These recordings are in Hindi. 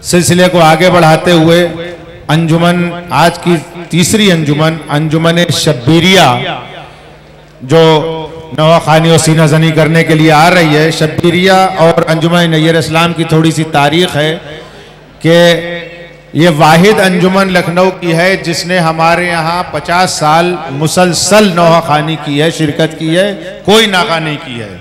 सिलसिले को आगे बढ़ाते हुए अंजुमन, आज की तीसरी अंजुमन, अंजुमन शब्बीरिया, जो नवाखानी और सीना जनी करने के लिए आ रही है। शब्बीरिया और अंजुमन नैयर इस्लाम की थोड़ी सी तारीख है कि ये वाहिद अंजुमन लखनऊ की है जिसने हमारे यहाँ 50 साल मुसलसल नवाखानी की है, शिरकत की है, कोई नागा नहीं की है।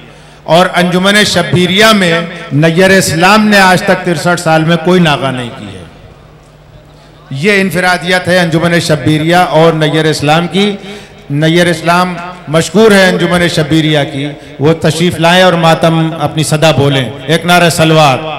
और अंजुमन शब्बीरिया में नैयर इस्लाम ने आज तक 63 साल में कोई नागा नहीं की है। ये इनफरादियत है अंजुमन शब्बीरिया और नैयर इस्लाम की। नैयर इस्लाम मशहूर है अंजुमन शब्बीरिया की, वो तशरीफ लाएं और मातम अपनी सदा बोलें। एक नारा सलवात।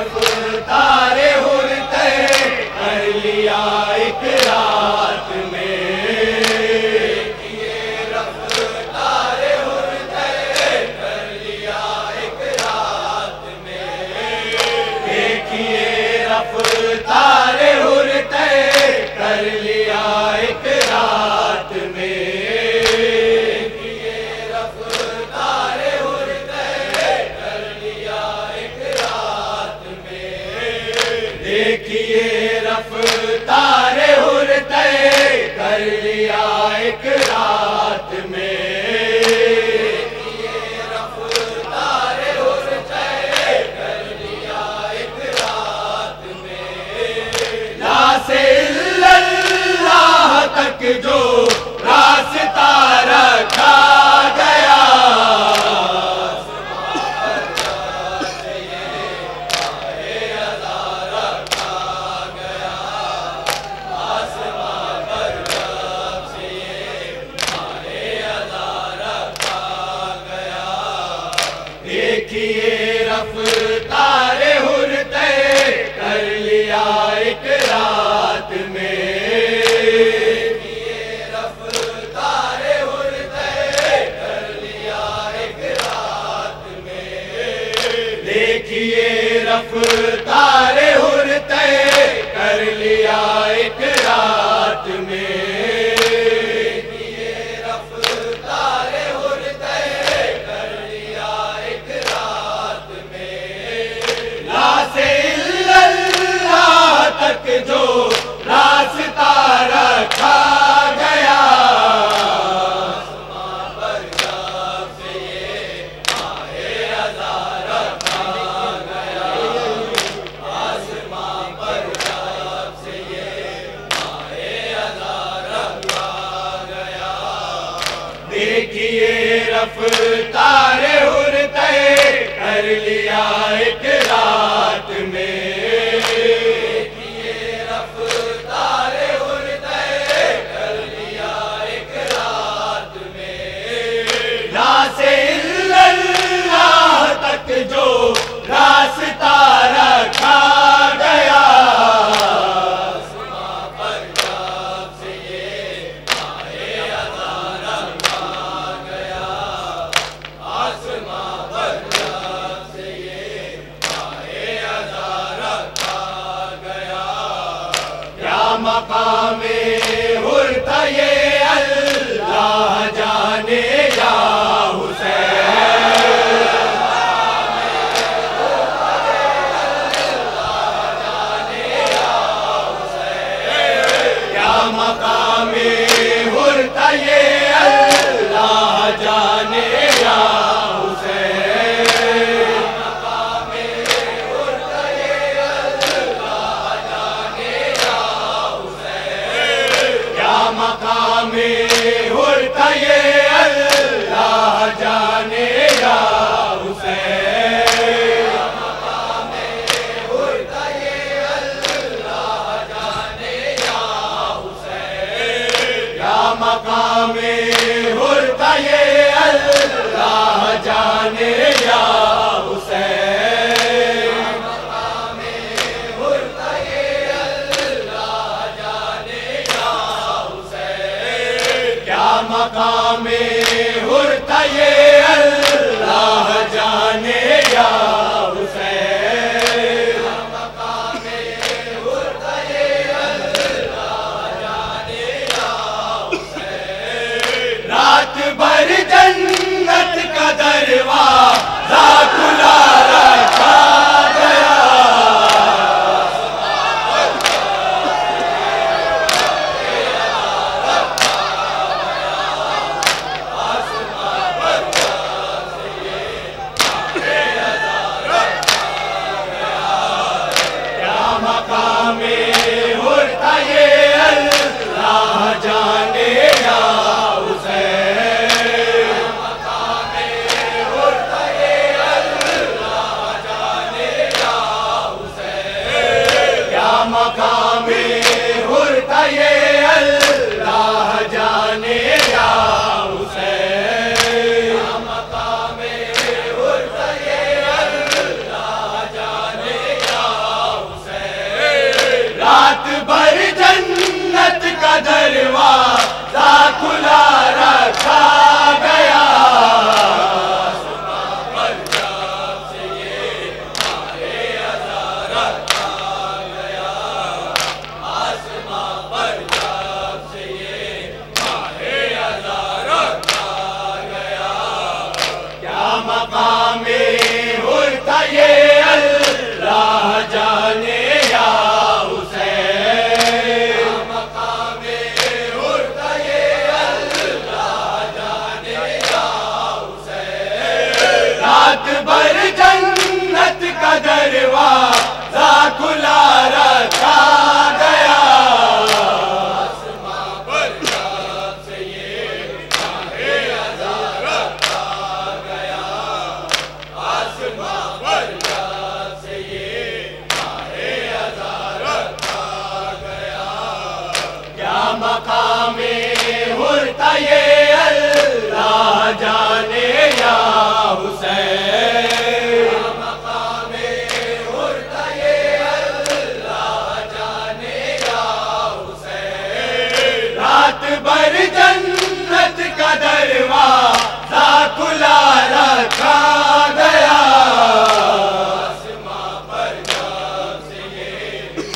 रफ्तारे हुर तय कर लिया एक रात में। देखिए रफ्तारे हुर तय कर लिया एक रात में। देखिए रफ्तारे हुर तय कर लिया एक रात में। देखिए रफ्तारे हुर तय कर लिया एक रात में। देखिए रफ्तारे हुर तय कर लिया एक रात में। ला से इल्लल्लाह तक जो रास्ता रखा गया, देखिए रफ्तारे हुर तय कर लिया एक रात में। देखिए रफ्तारे हुर तय कर लिया एक रात में। देखिए रफ्तारे हुर तय कर लिया एक रात में। तक जो रास्ता रखा गया, आसमां पर जब से ये माहे अज़ा रखा गया। आसमां पर जब से ये माहे अज़ा रखा गया। देखिए रफ्तारे हुर तय कर लिया एक रात में। जो रास्ता रखा गया, आसमां पर जब से ये माहे अज़ा रखा गया। आसमां पर जब से दरवाजा खुला रखा गया। आसमां पर जब से ये माहे अज़ा रखा गया, आसमां पर जब से ये माहे अज़ा रखा गया। क्या मकामे हुर्ता ये अल्लाह जाने या हुसैन, मकामे हुर्ता ये अल्लाह जाने या हुसैन। रात भर जन्नत का दरवाजा खुला रखा गया। आसमां पर जब से ये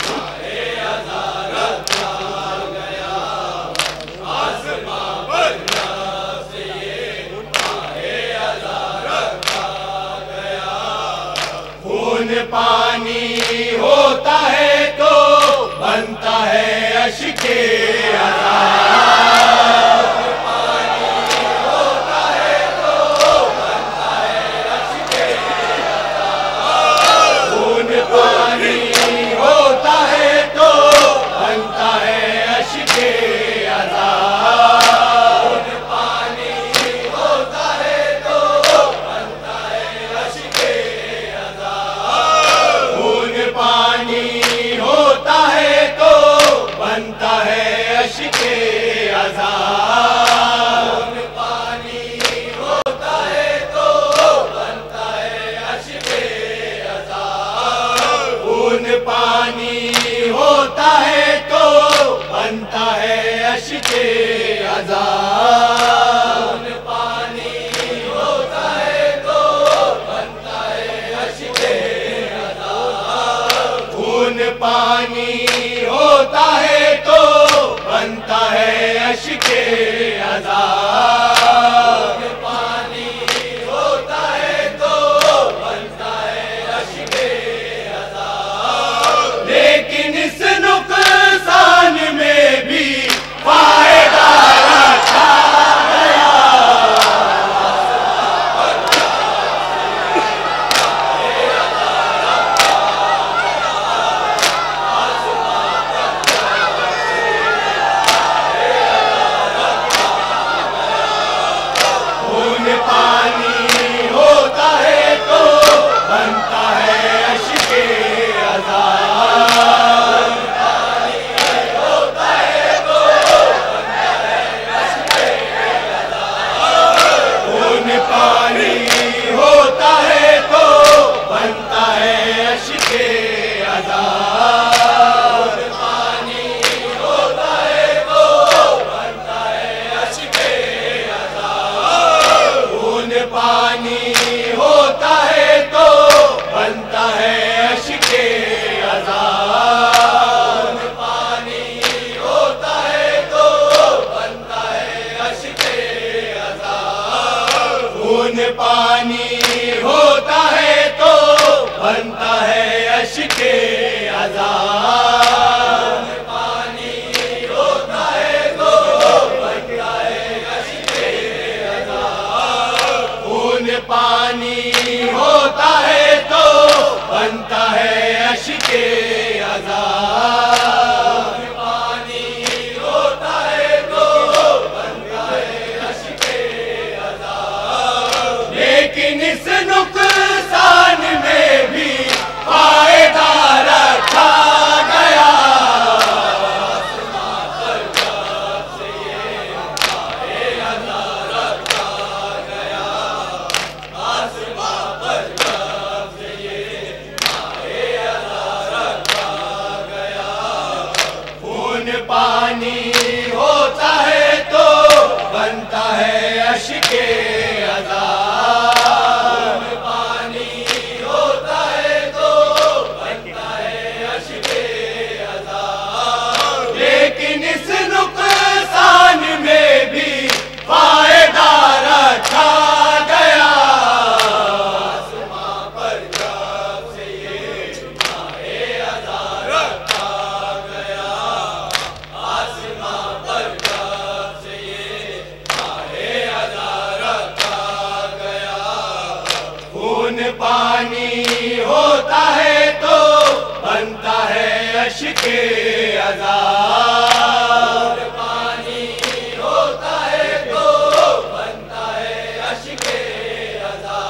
माहे अज़ा रखा गया, आसमां पर जब से ये माहे अज़ा रखा गया। खून पानी होता है तो बनता है अश्के अज़ा। खून पानी होता है तो बनता है अश्के अज़ा। खून पानी होता है तो बनता है अश्के अज़ा। खून पानी होता है तो बनता है अश्के अज़ा। खून पानी होता है तो बनता है अश्के अज़ा। खून पानी होता है तो बनता है अश्के अज़ा। खून पानी होता है तो बनता है अश्के अज़ा। खून पानी होता है तो बनता है अश्के अज़ा। खून पानी होता है तो बनता है अश्के अज़ा। लेकिन इस नुकसान में भी फायदा रखा गया। खून पानी होता है तो बनता है अश्के अज़ा। होता है तो बनता है अश्के अज़ा। खून पानी होता है तो बनता है अश्के अज़ा। खून पानी होता है तो बनता है अश्के अज़ा। खून पानी होता है तो बनता है अश्के अज़ा। खून पानी होता है तो बनता है अश्के अज़ा। खून पानी होता है तो बनता है अश्के अज़ा। खून पानी होता है तो बनता है अश्के अज़ा। खून पानी होता है तो बनता है अश्के अज़ा। खून पानी होता है तो बनता है अश्के अज़ा। लेकिन इस नुकसान में भी फायदा रखा गया। आसमां पर जब से ये माहे अज़ा रखा गया, आसमां पर जब से ये माहे अज़ा रखा गया। खून पानी होता है तो बनता है अश्के अज़ा। खून पानी होता है तो बनता है अश्के अज़ा। लेकिन इस नुकसान में भी फायदा रखा गया। आसमां पर जब से ये माहे अज़ा रखा गया, आसमां पर जब से ये माहे अज़ा रखा गया। अश्के अज़ा। पानी होता है तो बनता है अश्के अज़ा,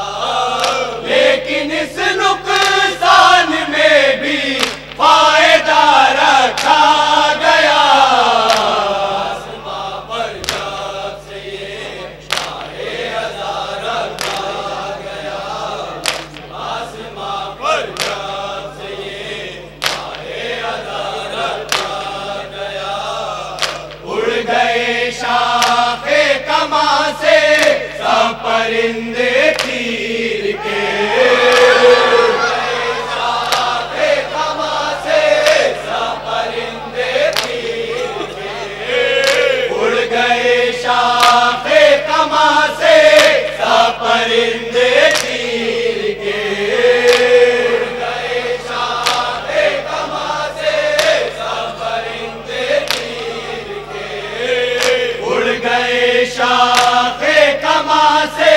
लेकिन इस नुकसान में भी फायदा रखा गया। आसमां पर जब से ये शाहे अज़ा रखा गया, आसमां पर जब से ये शाहे अज़ा रखा गया। उड़ गए शाखे कमा से सब परिंदे तीर के, परिंदे तीर के। गए शाहे कमा से सब परिंदे तीर के, उड़ गए शाहे कमा से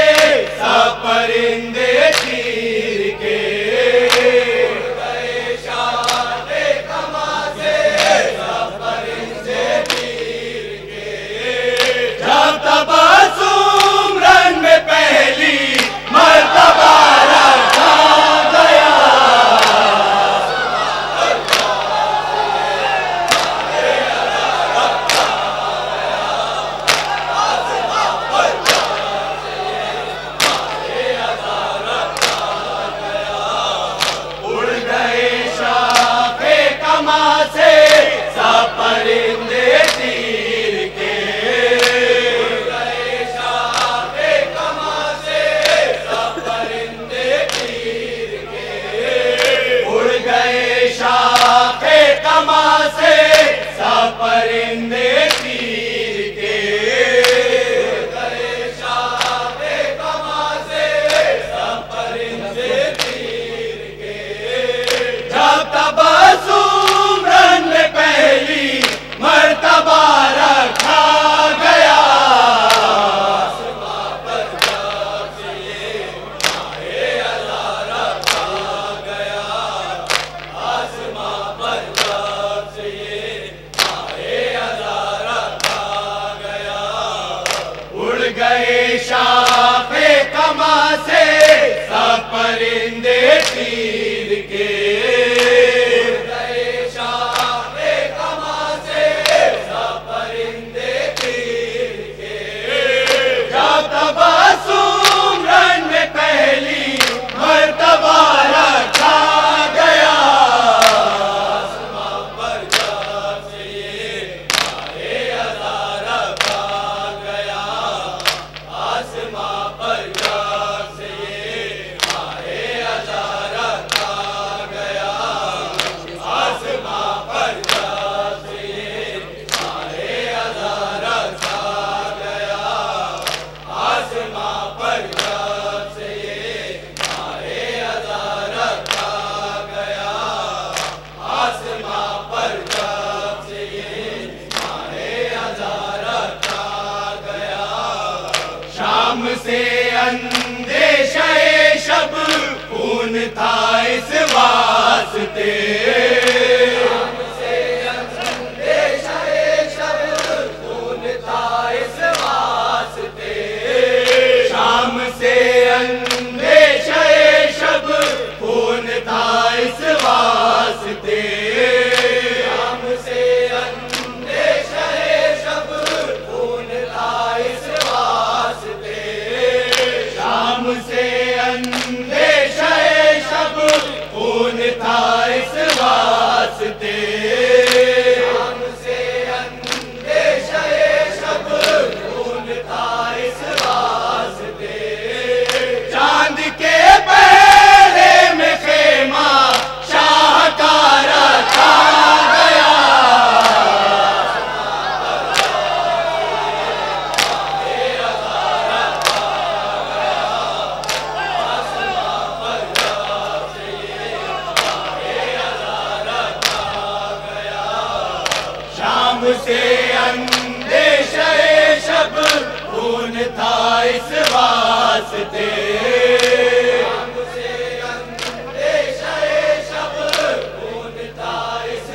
सब परिंदे तीर के। उड़ गए शाहे कमा से सब परिंदे तीर के। जब तबस्सुम रन में पहली मर्तबा रखा गया, उड़ गए शाखे कमा से सब परिंदे तीर के। उड़ गए शाखे कमा से सब परिंदे तीर के। उड़ गए शाखे कमा से सब परिंदे तीर के। उड़ गए शाखे कमा से सब परिंदे तीर के। जब तबस्सुम रन में पहली मर्तबा रखा गया, आसमां पर जब से ये शाहे अज़ा रखा गया, आसमां पर जब से ये शाहे अज़ा रखा गया। उड़ गए शाखे कमा से सब परिंदे तीर के। उड़ गए शाखे कमा से सब परिंदे तीर के। जब तबस्सुम रन में पहली मर्तबा रखा गया, आसमां पर जब से ये शाहे अज़ा रखा गया, आसमां पर जब से ये शाहे अज़ा रखा गया, आसमां पर जब से ये शाहे अज़ा रखा गया, आसमां पर जब से ये शाहे अज़ा रखा गया, आसमां पर जब से ये शाहे अज़ा रखा गया। शाम से अंदेशे शब खून था इस वास्ते, शाम से अंदेशे शब खून था इस वास्ते। शाम से अंदेशे शब खून था इस वास्ते। शाम से अंदेशे शब खून था इस वास्ते। शाम से अंदेशे शब खून था इस वास्ते। शाम से अंदेशे शब खून था इस वास्ते। चांद के पहरे में खेमा शाह का रखा गया, शाम से अंदेशे शब खून था इस वास्ते। शाम से अंदेशे शब खून था इस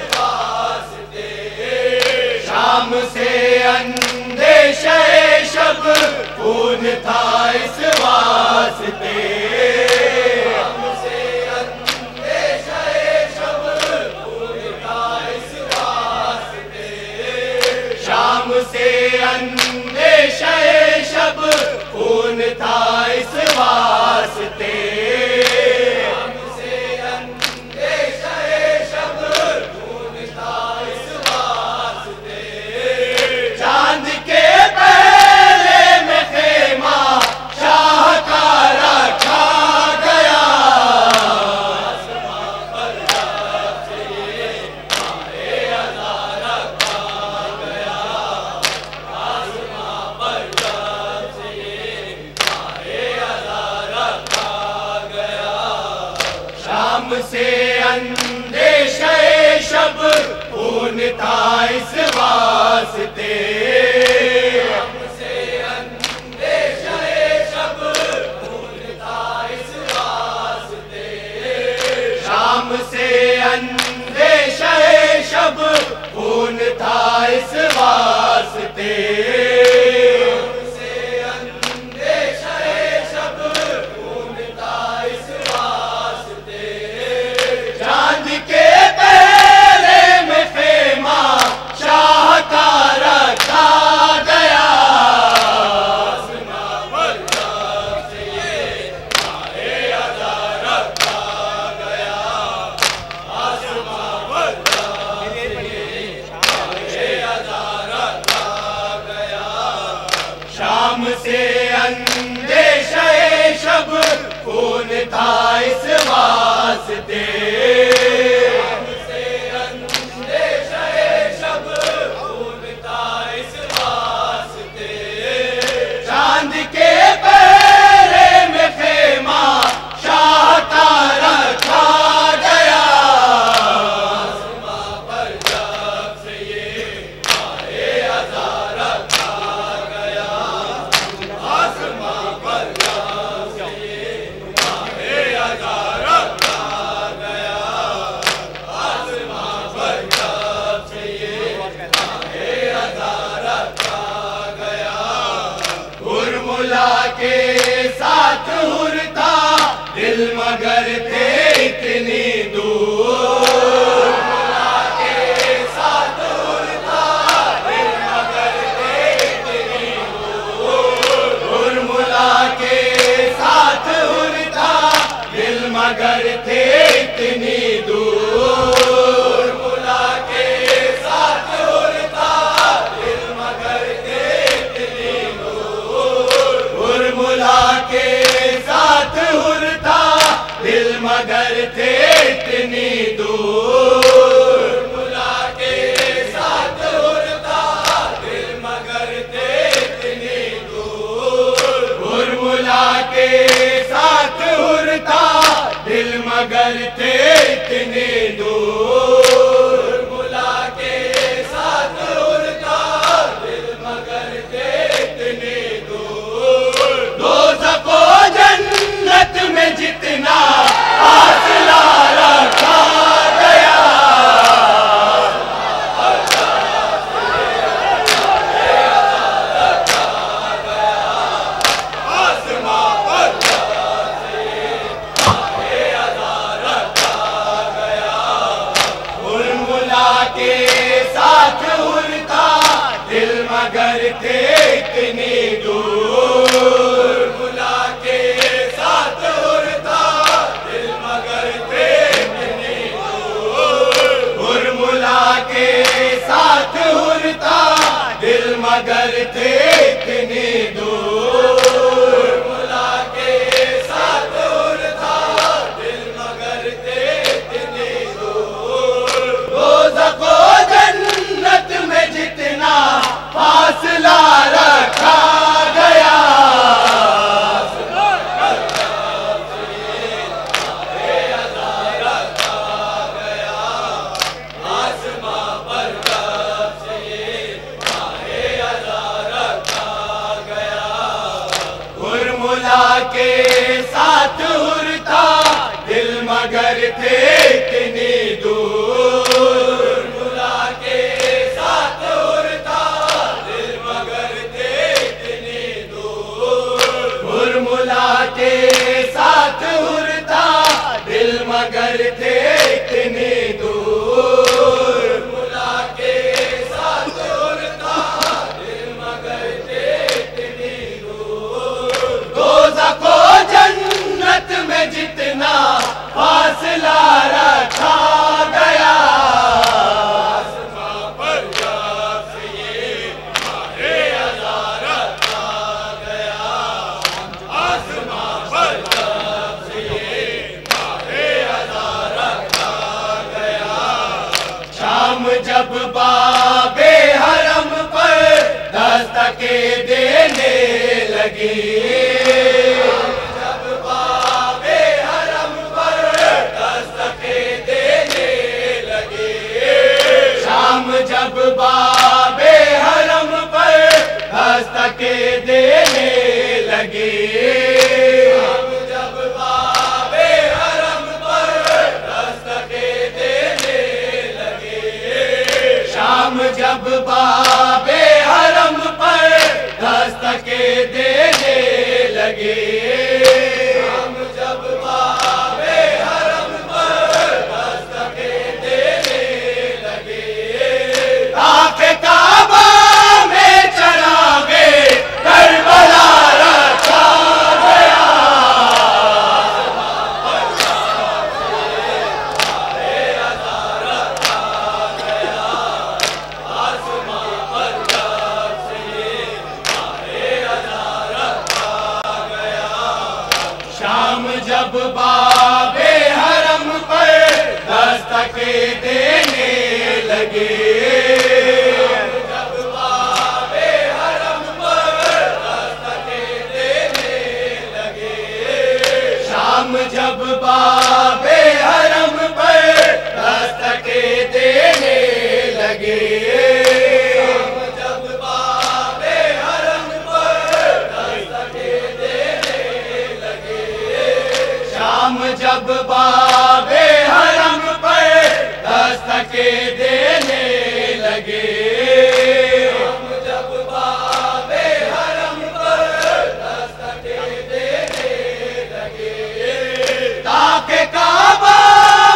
था इस वास्ते, हमसे अंदेशा शब खून था इस वास्ते। चांद के पहले में खेमा शाह का रखा गया, आसमां पर जब से ये माहे अज़ा रखा गया, आसमां पर जब से ये माहे अज़ा रखा गया। शाम से अंदेशा शब खून था इस वास्ते, हमसे अंदेशा शब खून था इस वास्ते। शाम से अंदेशा शब खून था इस वास्ते, हमसे अंदेशा शब खून था इस वास्ते। चांद के पहले में खेमा शाह का रखा गया, आसमां पर जब से ये माहे अज़ा रखा गया, आसमां पर जब से ये माहे अज़ा रखा गया। शाम से अंदेशा शब खून था इस वास्ते, हमसे अंदेशा शब खून था इस वास्ते। चांद के पहले में खेमा शाह का रखा गया, आसमां पर जब से ये माहे अज़ा रखा गया, आसमां पर जब से ये माहे अज़ा रखा गया, आसमां पर जब से ये माहे अज़ा रखा गया। हुरमुला के साथ हुर था दिल मगर थे इतनी दूर, हुरमुला के साथ हुर था दिल मगर थे इतनी दूर, हुरमुला के साथ हुर था दिल मगर थे इतनी दूर, हुरमुला के साथ हुर था दिल मगर थे इतनी दूर, हुरमुला के साथ हुर था दिल मगर थे इतनी दूर, हुरमुला के साथ हुर था दिल मगर थे इतनी दूर, हुरमुला के साथ हुर था दिल मगर थे इतनी दूर, हुरमुला के साथ हुर था दिल मगर थे इतनी दूर। दोज़ख व जन्नत में जितना फासला रखा गया, आसमां पर जब से ये माहे अज़ा रखा गया, में जितना फासला रखा गया, आसमां पर जब से ये माहे अज़ा रखा गया, आसमां पर जब से ये माहे अज़ा रखा गया। शाम जब बाबे हरम पर दस्तके देने लगी, जब बाबे हरम पर दस्तके देने लगी, शाम जब बाबे हरम पर दस्तके देने लगी, शाम जब बाबे हरम पर दस्तके देने लगी, शाम जब बाबे हरम पर दस्तके देने लगे, शाम जब बाबे हरम पर दस्तके देने लगे, ताके काबा में चरागे करबला रखा गया, आसमां पर जब से ये माहे अज़ा रखा गया, शाम जब बाबे हरम पर दस्तके देने लगे, जब बाबे हरम पर दस्तके देने लगे, शाम जब बाबे हरम पर दस्तके देने लगे, शाम जब बाबे हरम पर दस्तके देने लगे, शाम जब बाबे हरम पर दस्तके देने लगे, शाम जब बाबे हरम पर दस्तके देने लगे, ताके काबा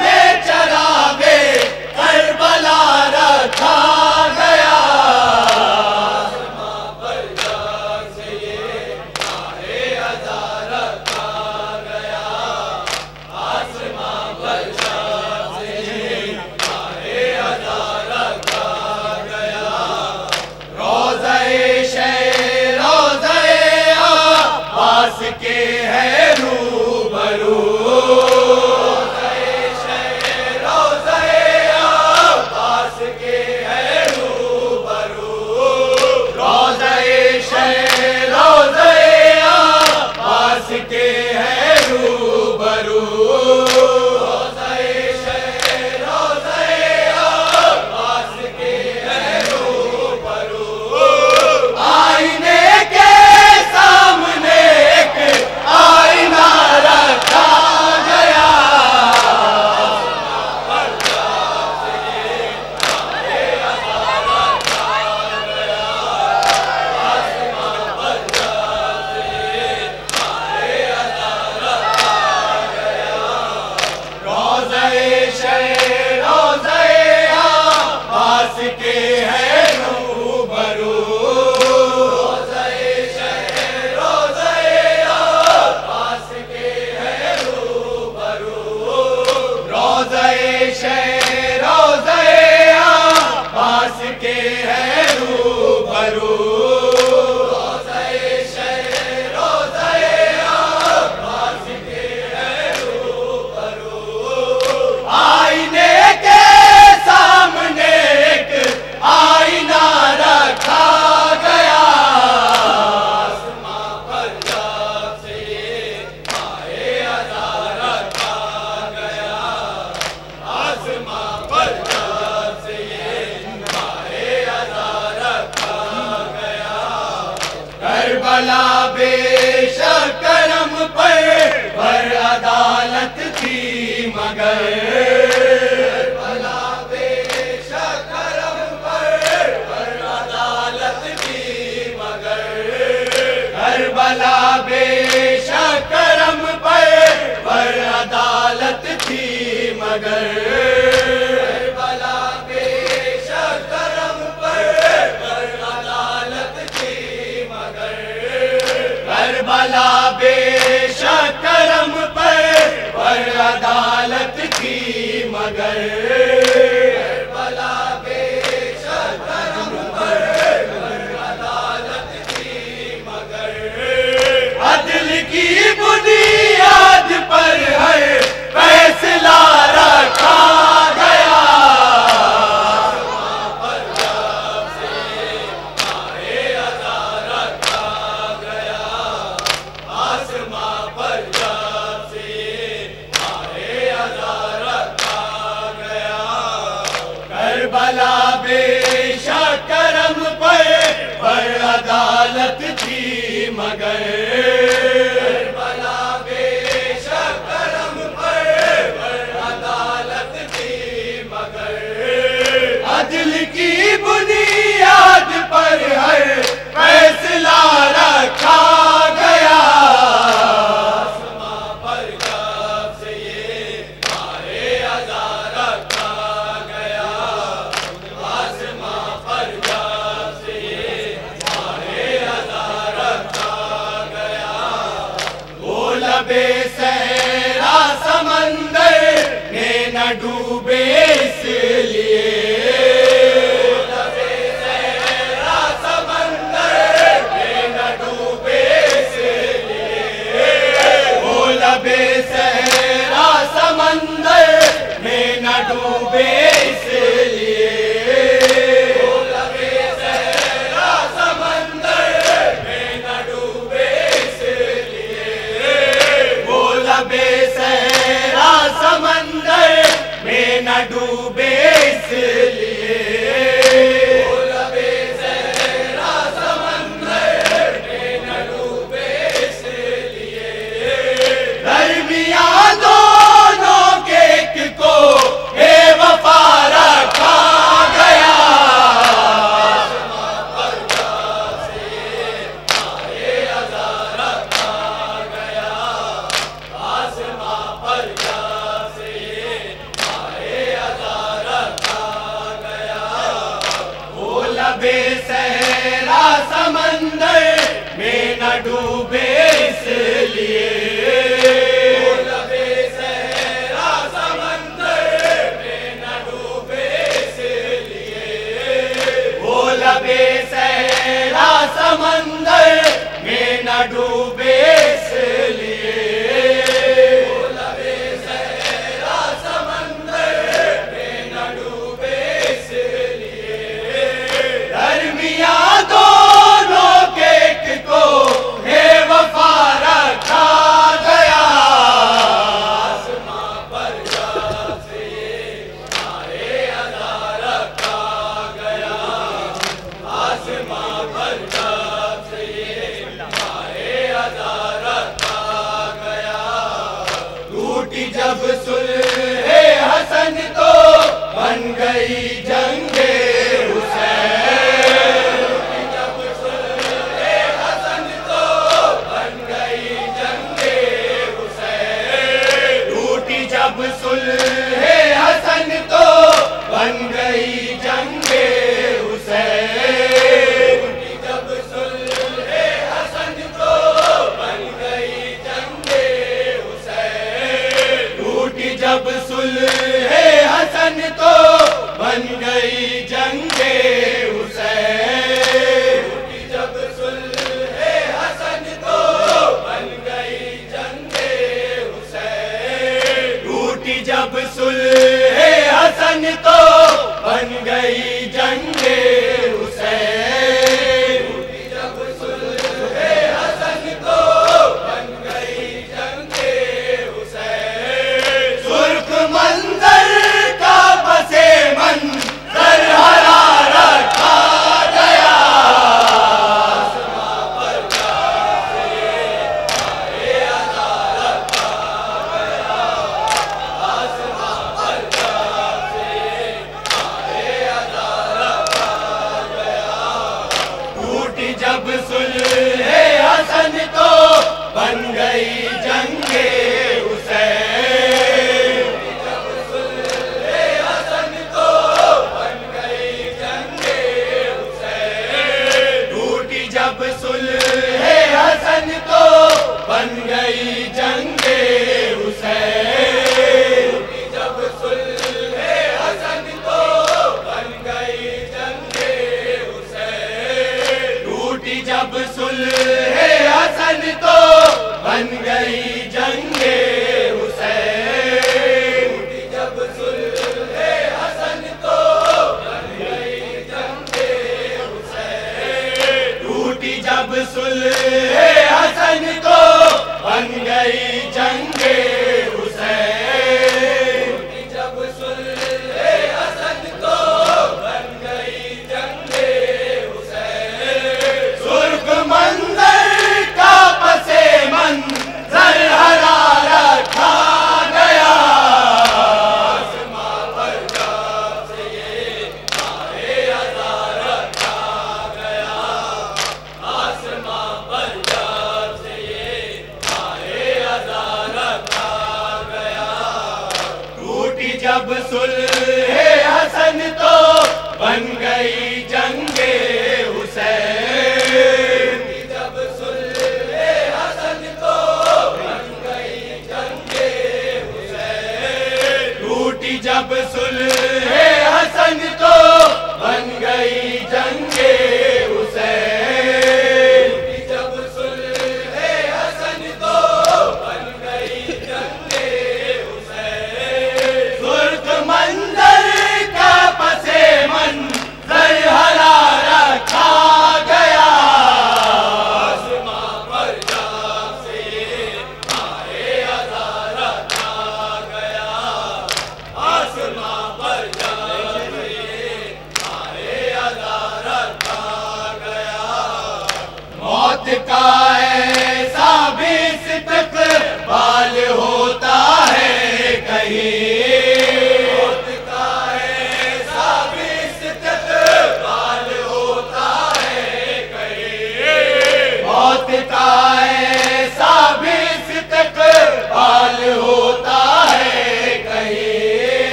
में चरागे करबला रखा गया, आसमां पर जब से ये माहे अज़ा रखा गया, आसमां लबे सहरा समंदर में न डूबे इसलिए, लबे सहरा समंदर में न डूबे इसलिए, वो लबे सहरा समंदर में न डूबे इसलिए, वो लबे सहरा समंदर में न डूबे इसलिए, वो लबे सहरा समंदर में न डूबे इसलिए, वो लबे सहरा समंदर में न डूबे इसलिए, दरमियां दोनों के एक को बेवफा रखा गया, आसमां पर से आए अज़ा रखा गया, आसमां पर से आए अज़ा रखा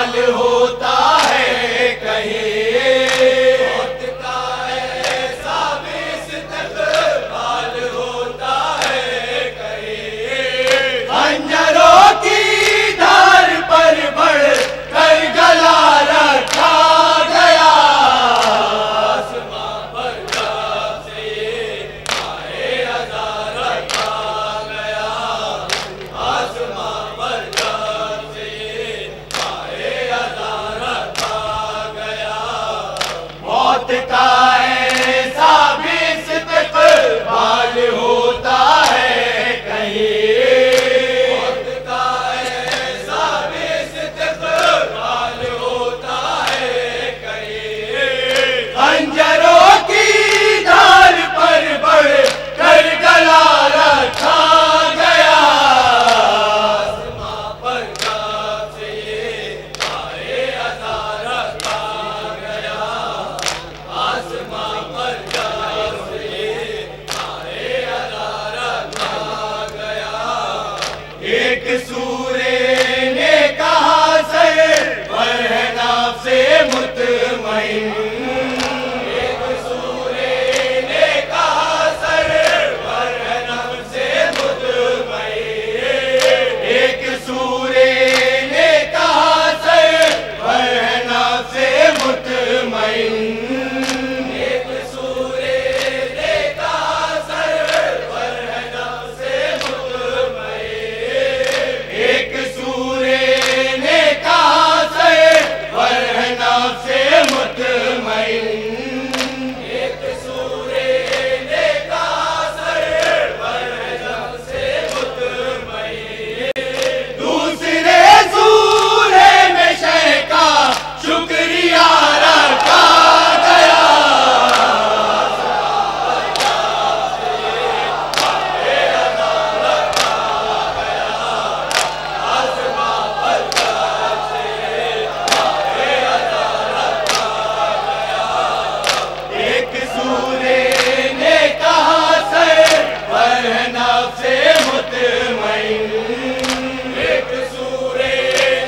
इस्तकबाल होता है कहीं, मौत का ऐसा भी इस्तकबाल होता है कहीं। खंजरों की धार पर बढ़ कर गला रखा गया, आसमां पर जब से ये माहे अज़ा रखा गया, आसमां पर जब से ये माहे अज़ा रखा गया। मौत का ऐसा भी इस्तकबाल होता है कहीं, मौत का ऐसा भी इस्तकबाल होता है कहीं। खंजरों की धार पर बढ़ कर गला रखा गया, आसमां पर जब से ये माहे अज़ा रखा गया, आसमां पर जब से ये माहे अज़ा रखा गया। एक सूरे ने कहा सरवर है नाफ से मुतमईन, एक सूरे ने कहा सरवर है नाफ से मुतमईन, एक सूरे ने कहा सरवर है नाफ से मुतमईन, एक सूरे ने कहा सरवर है नाफ से मुतमईन, एक सूरे ने कहा सरवर है नाफ से मुतमईन, एक सूरे ने कहा सरवर है नाफ से मुतमईन। दूसरे सूरे में शह का शुक्रिया रखा गया, एक सूरे ने कहा सरवर है नाफ से मुतमईन, एक सूरे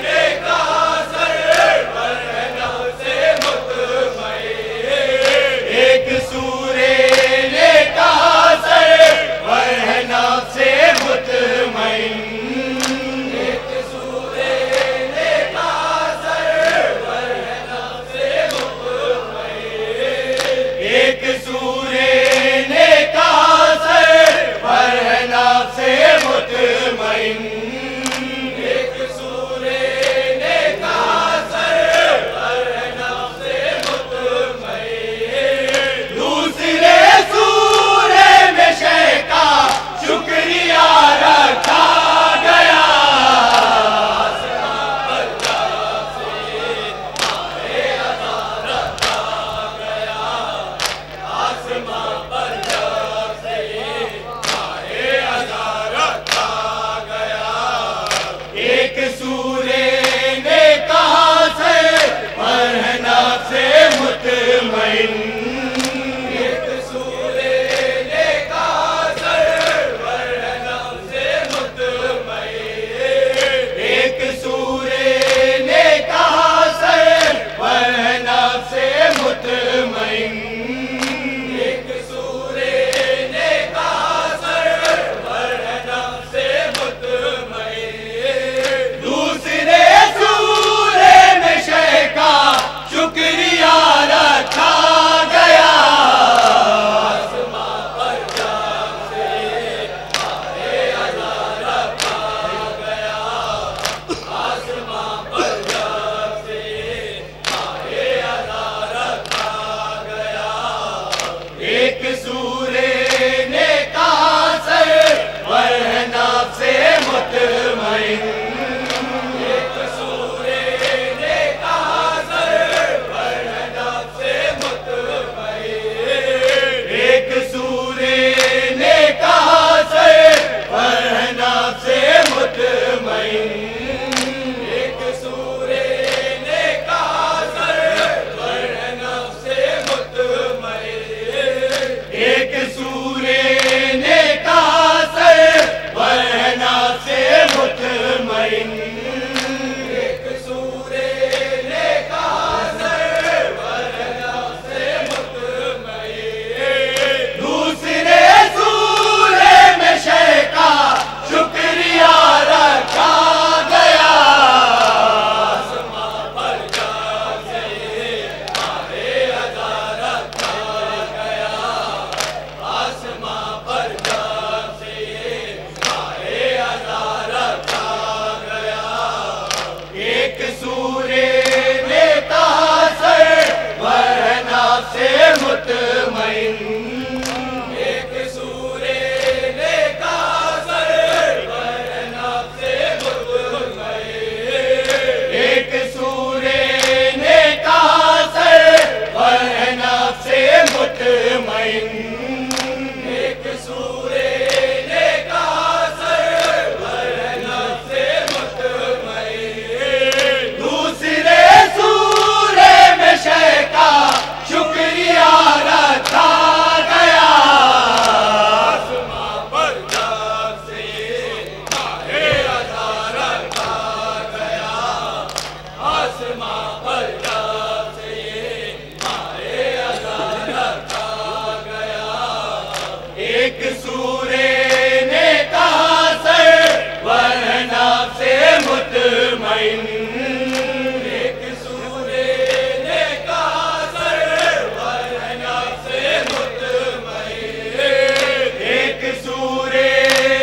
ने कहा सरवर है नाफ से मुतमईन, एक सूरे ने कहा सरवर है नाफ से मुतमईन, एक सूरे ने कहा सरवर है नाफ से मुतमईन, एक सूरे ने कहा सरवर है नाफ से मुतमईन, एक सूरे ने कहा सरवर है नाफ से मुतमईन। दूसरे सूरे में शह का शुक्रिया रखा गया, आसमां पर जब से ये माहे अज़ा रखा गया, आसमां पर जब से ये माहे अज़ा रखा गया। एक सूरे ने कहा सरवर है नाफ से मुतमईन, एक सूरे ने कहा सरवर है नाफ से मुतमईन, एक सूरे ने कहा सरवर है नाफ से मुतमईन, एक सूरे ने कहा सरवर है नाफ से मुतमईन। दूसरे सूरे में शह का शुक्रिया रखा गया, आसमां पर जब से ये माहे अज़ा रखा गया, आसमां पर जब से ये माहे अज़ा रखा गया। एक सूरे ने कहा सरवर है नाफ से मुतमईन, एक सूरे ने कहा सरवर है नाफ से मुतमईन, एक सूरे ने कहा सरवर है नाफ से मुतमईन, एक सूरे ने कहा सरवर है नाफ से मुतमईन, एक मुतमइन, एक सूरे ने कहा सरवर नफ्से मुतमइन, दूसरे सूरे में शय का शुक्रिया रखा गया, आसमां पर जब से माहे अज़ा रखा गया, आसमां पर जब से माहे अज़ा रखा गया। एक सूरे ने कहा सरवर नफ्से मुतमइन, एक सूरे ने कहा सरवर नफ्से मुतमइन, एक सूरे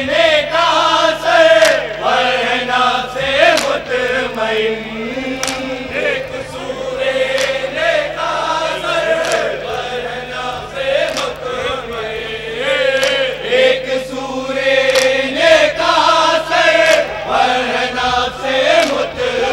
ने कहा सरवर नफ्से मुतमइन, एक सूरे ने कहा सरवर नफ्से मुतमइन, एक सूरे ने कहा सरवर नफ्से मुतमइन।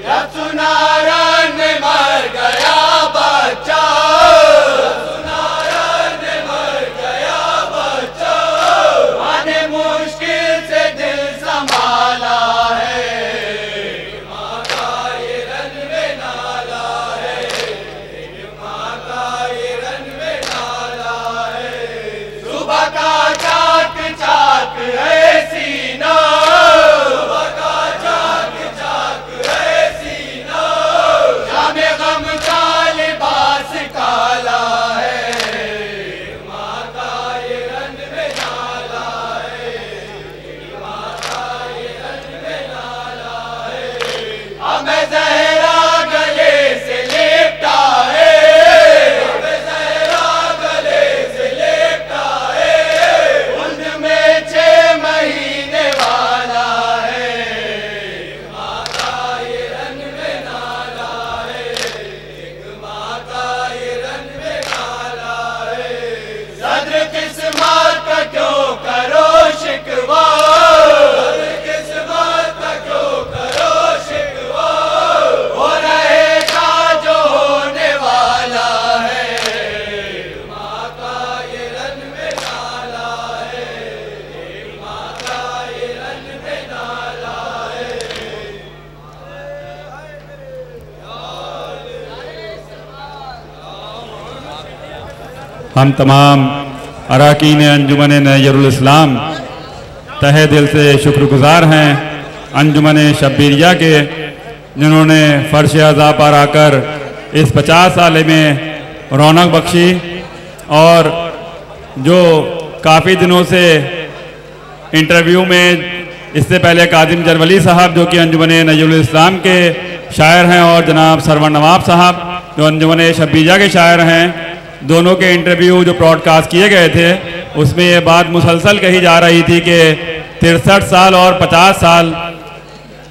जब सुनारन में मर गया बच्चा, सुनारन में मर गया बच्चा, माँ ने मुश्किल से दिल संभाला है, माँ का ये रन में नाला है, माँ का ये रन में नाला है। सुबह का चाक चाक है सीना, सुबह का चाक चाक है सीना, जामे गम का लिबास काला है, माँ का ये रन में नाला है, माँ का ये रन में नाला है। हमें ज़हरा गले से लेपटा है, हमें ज़हरा गले से लेपटा है, उल्द में 6 महीने वाला है, माँ का ये रन में नाला है, माँ का ये रन में नाला है। सद्र किस्मत का क्यों करो शिकवा, सद्र किस्मत का क्यों करो शिकवा, हो रहेगा जो होने वाला है, माँ का ये रन में नाला है, माँ का ये रन में नाला है। हम तमाम अरकान अंजुमन नज़रुल इस्लाम तहे दिल से शुक्रगुजार हैं अंजुमन शब्बीरिया के, जिन्होंने फर्श अज़ा पर आकर इस 50 साल में रौनक बख्शी और जो काफ़ी दिनों से इंटरव्यू में इससे पहले कादिम जरवली साहब जो कि अंजुमन नज़रुल इस्लाम के शायर हैं और जनाब सरवर नवाब साहब जो अंजुमन शब्बीरिया के शायर हैं, दोनों के इंटरव्यू जो ब्रॉडकास्ट किए गए थे उसमें ये बात मुसलसल कही जा रही थी कि 63 साल और 50 साल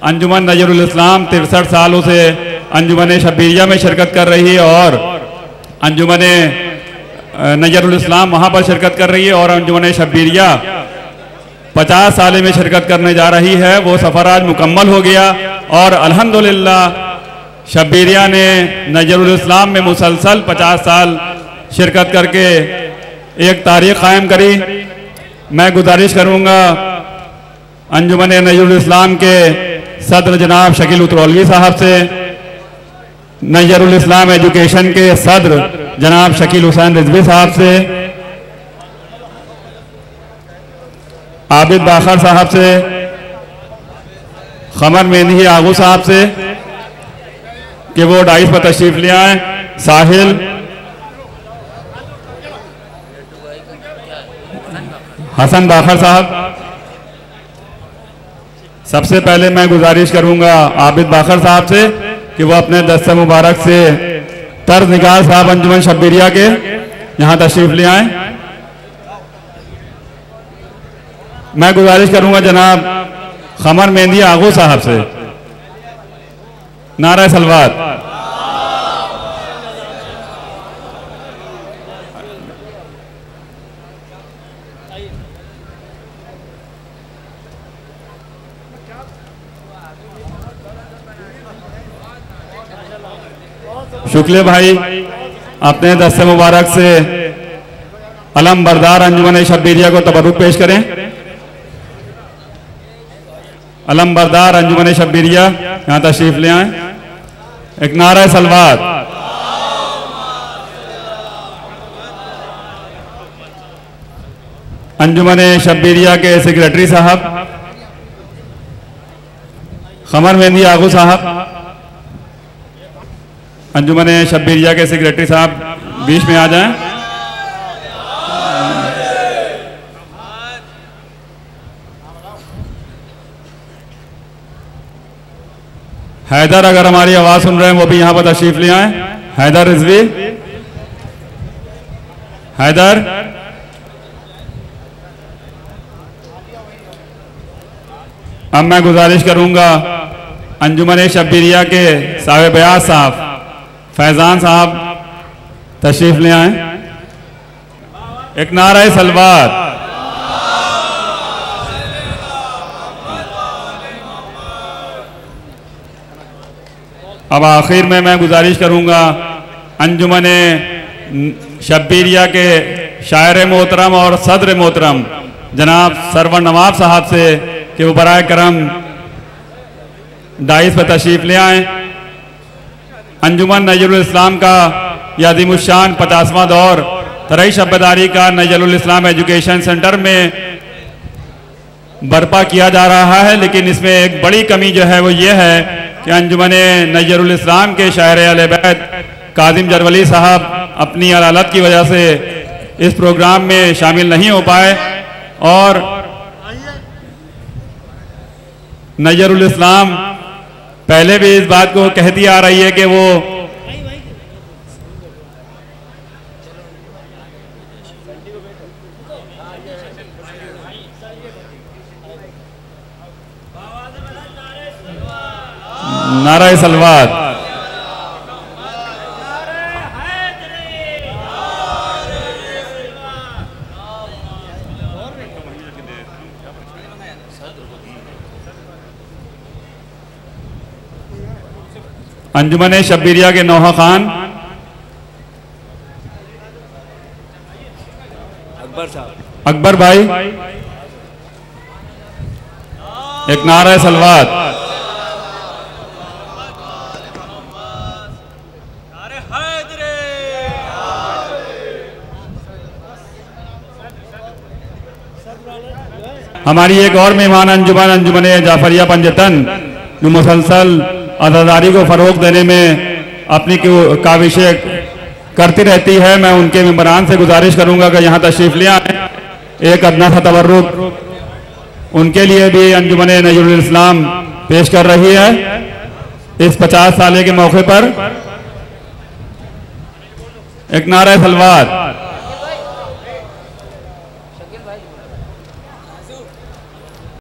अंजुमन नज़रुल इस्लाम 63 सालों से अंजुमन शब्बीरिया में शिरकत कर रही है और अंजुमन नज़रुल इस्लाम वहाँ पर शिरकत कर रही है और अंजुमन शब्बीरिया 50 साल में शिरकत करने जा रही है। वो सफ़र आज मुकम्मल हो गया और अल्हम्दुलिल्लाह शब्बीरिया ने नज़रुल इस्लाम में मुसलसल 50 साल शिरकत करके एक तारीख कायम करी। मैं गुजारिश करूँगा अंजुमन नज़रुल इस्लाम के सदर जनाब शकील उतरौलवी साहब से, नज़रुल इस्लाम एजुकेशन के सदर जनाब शकील हुसैन रिजवी साहब से, आबिद बाखर साहब से, खमर मेंदी आगू साहब से कि वो डाइस पर तशरीफ ले आए, साहिल, हसन बाखर साहब। सबसे पहले मैं गुजारिश करूंगा आबिद बाखर साहब से कि वो अपने दस्ते मुबारक से तर्ज निगार साहब अंजुमन शब्बीरिया के यहाँ तशरीफ ले आए। मैं गुजारिश करूंगा जनाब खमर मेंदी आगू साहब से नारा सलवात। शुक्ले भाई अपने दस्ते मुबारक से अलम बरदार अंजुमन शब्बीरिया को तबरुक पेश करें। अलम बरदार अंजुमन शब्बीरिया यहाँ तशरीफ ले आए। एक नारा सलवात। अंजुमन शब्बीरिया के सेक्रेटरी साहब खमर मेंदी आगू साहब, अंजुमन शब्बीरिया के सेक्रेटरी साहब बीच में आ जाएं। हैदर अगर हमारी आवाज़ सुन रहे हैं वो भी यहाँ पर तशरीफ ले आए। हैदर रिजवी, हैदर। अब मैं गुजारिश करूंगा अंजुमन शब्बीरिया के साहिब बयास साहब फैजान साहब तशरीफ ले आए। एक नारा सलवात। अब आखिर में मैं गुजारिश करूंगा अंजुमन शब्बीरिया के शायर मोहतरम और सदर मोहतरम जनाब सरवर नवाब साहब से कि वो बराए करम डाइस पर तशरीफ ले आएँ। अंजुमन नजरुल इस्लाम का यह अज़ीमुश्शान 50वां दौर तरई शब्बदारी का नजरुल इस्लाम एजुकेशन सेंटर में बर्पा किया जा रहा है, लेकिन इसमें एक बड़ी कमी जो है वो ये है कि अंजुमन नजरुल इस्लाम के शायर अहले बैत काजिम जरवली साहब अपनी अदालत की वजह से इस प्रोग्राम में शामिल नहीं हो पाए और नजरुल इस्लाम पहले भी इस बात को कहती आ रही है कि वो नारा सलवात। अंजुमन शब्बीरिया के नौहा खान अकबर भाई एक नारा सलवात। हमारी एक और मेहमान अंजुमन जाफरिया पंजतन जो मुसलसल आज़ादारी को फ़रोग़ देने में अपनी काविशें करती रहती है, मैं उनके मेंबरान से गुजारिश करूंगा कि यहाँ तशरीफ़ ले आएँ। एक अदना सा तबर्रुक उनके लिए भी अंजुमन नजरुल इस्लाम पेश कर रही है इस 50 साल के मौके पर। एक नारा सलवात।